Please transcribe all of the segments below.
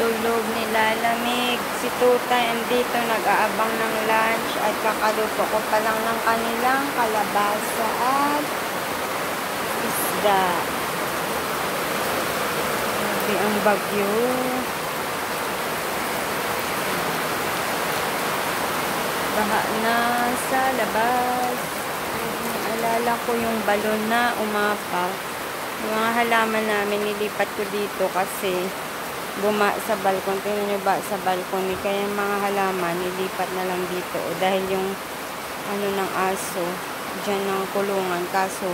natutulog, nilalamig. Si Tuta andito nag-aabang ng lunch at kakaluto ko pa lang ng kanilang kalabasa at isda. Grabe ang bagyo. Baha na sa labas. Naalala ko yung balon na umapaw. Yung mga halaman namin, nilipat ko dito kasi buma sa balkon. Tingnan nyo ba sa balkon? Kaya yung mga halaman, nilipat na lang dito. O, dahil yung ano ng aso, dyan ng kulungan. Kaso,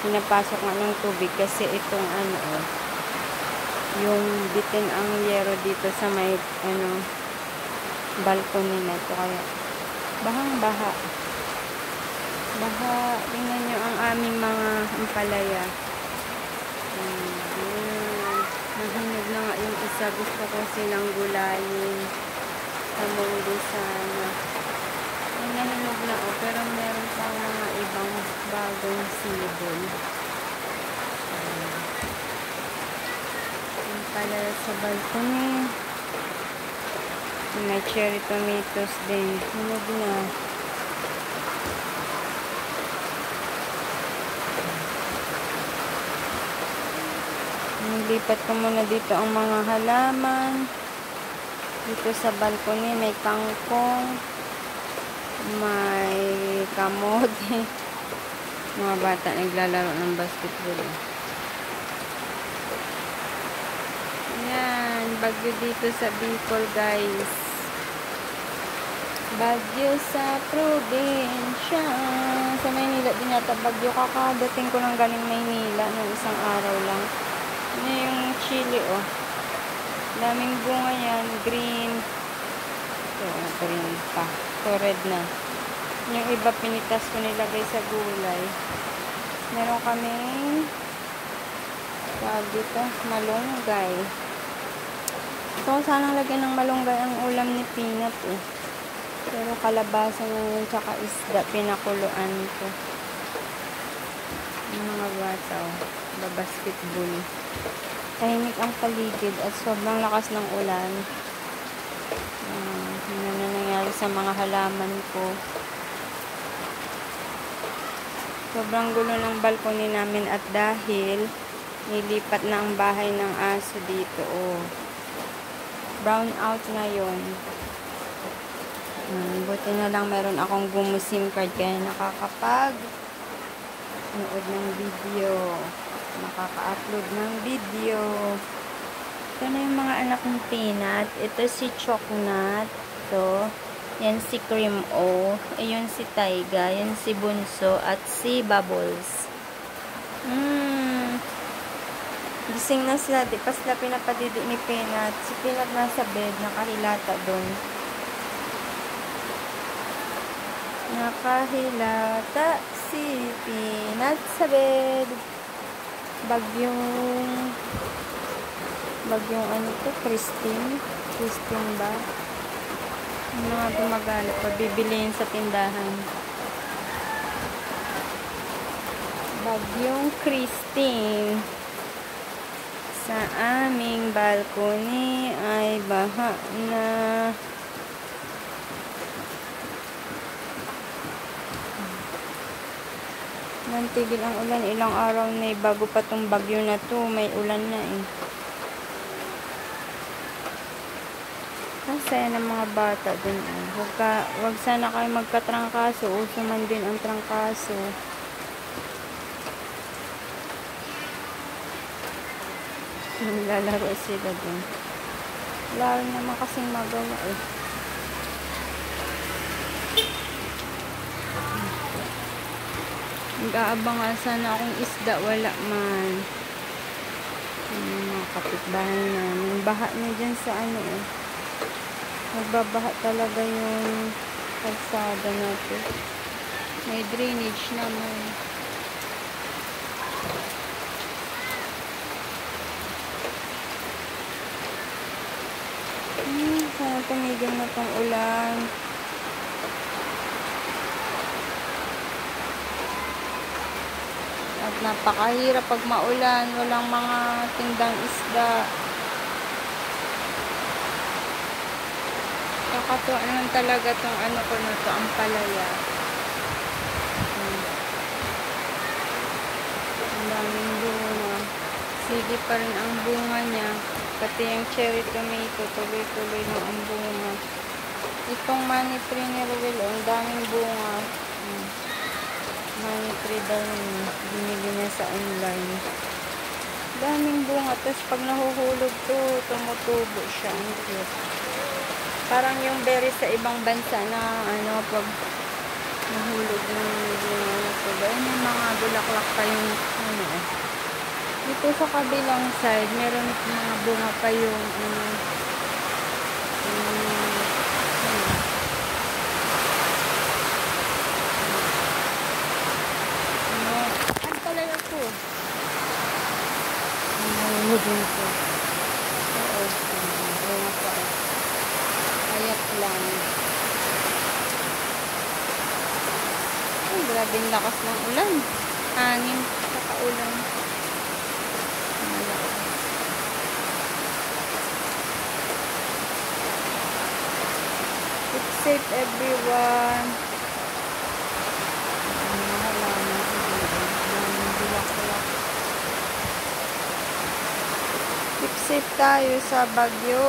pinapasok nga ng tubig kasi itong ano, yung bitin ang yero dito sa may ano, balkon nila. Ito kaya, bahang-baha. Baha, tingnan nyo ang aming mga ampalaya. Nahinog na nga yung isa. Gusto ko silang gulayin sa mundo sana. Ay, nahinog na o. Pero meron pa mga ibang bagong sibol. Yung pala sa balcony. May cherry tomatoes din. Hinog na. Lipat ko muna dito ang mga halaman. Dito sa balcony may kangkong, may kamote. Mga bata naglalaro ng basketball. Yan, bagyo dito sa Bicol, guys. Bagyo sa probinsya. Sa Maynila din yata bagyo. Kakadating ko ng galing Maynila ng isang araw lang. Ano yung chili, oh. Daming bunga yan. Green. Ito, green pa. Ito, red na. Yung iba, pinitas ko nilagay sa gulay. Meron kaming tawag dito, malunggay. Ito ko sanang lagyan ng malunggay ang ulam ni Peanut, eh. Pero kalabasa na yun, tsaka isda, pinakuluan ko. Yung mga bata, oh. Babasketball. Tahimik ang paligid at sobrang lakas ng ulan. Ano na nangyari sa mga halaman ko. Sobrang gulo ng balkoni namin at dahil nilipat na ang bahay ng aso dito. Oh. Brown out na yun. Buti na lang meron akong Gumo SIM card kaya nakakapag nood ng video. Makaka-upload ng video. Ito na yung mga anak ng Peanut. Ito si Chocnut. Ito. Yan si Cream O. Ayun si Taiga. Yan si Bunso. At si Bubbles. Gising na sila. Di pa sila pinapadidi ni Peanut. Si Peanut nasa bed. Nakahilata doon. Nakahilata si Peanut sa bed. Bagyong ano to? Christine ba? Ano nga gumagana? Pabibiliin sa tindahan. Bagyong Christine. Sa aming balcony ay baha na. Nantigil ang ulan. Ilang araw na eh. Bago pa tong bagyo na to, may ulan na eh. Ang saya ng mga bata din eh. Huwag sana kayo magkatrangkaso. Uso man din ang trangkaso. Lalaro sila din. Wala naman kasing magawa eh. Nag-aabang nga sana akong isda, wala man. Mga kapitbahay namin. Baha na dyan sa ano eh. Nagbabaha talaga yung kalsada natin. May drainage naman. Sana tumigil na tong ulan. At napakahirap pag maulan, walang mga tindang isda. Kakatuwa naman talaga tong ano ko na to, ang palaya. Ang daming bunga. Sige pa rin ang bunga niya. Pati yung cherry tomato, tuloy-tuloy na ang bunga. Itong money tree ni Ruel, ang daming bunga. Money tree daw niya. Binili niya sa online. Daming bunga. Tapos pag nahuhulog to, tumutubo siya. Ang cute. Parang yung berry sa ibang bansa na ano, pag nahulog ng bunga na to. Dahil may mga bulaklak pa yung ano eh. Dito sa kabilang side, meron mga bunga pa yung ang palay ako. Nahulog nito. Oo. Bunga pa eh. Ayat lang. Ay, grabing lakas ng ulan. Hangin, saka ulan. Keep safe everyone. Keep safe tayo sa bagyo.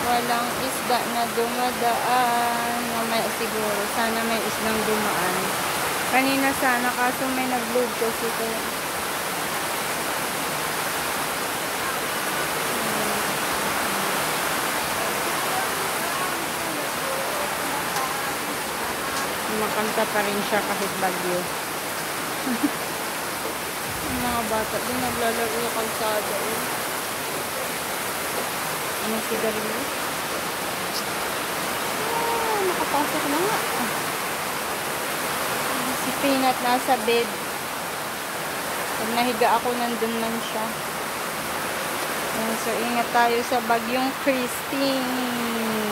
Walang isda na dumadaan. Mamaya siguro. Sana may islang dumaan. Kanina sana kaso may nag-load kasi ito. Makanta pa rin siya kahit bagyo. Ang mga bata din naglalaro sa kalsada. Ano sigarilyo? Nakapasok na nga. Si Peanut nasa bed. Pag nahiga ako, nandun man siya. So, ingat tayo sa bagyong Christine.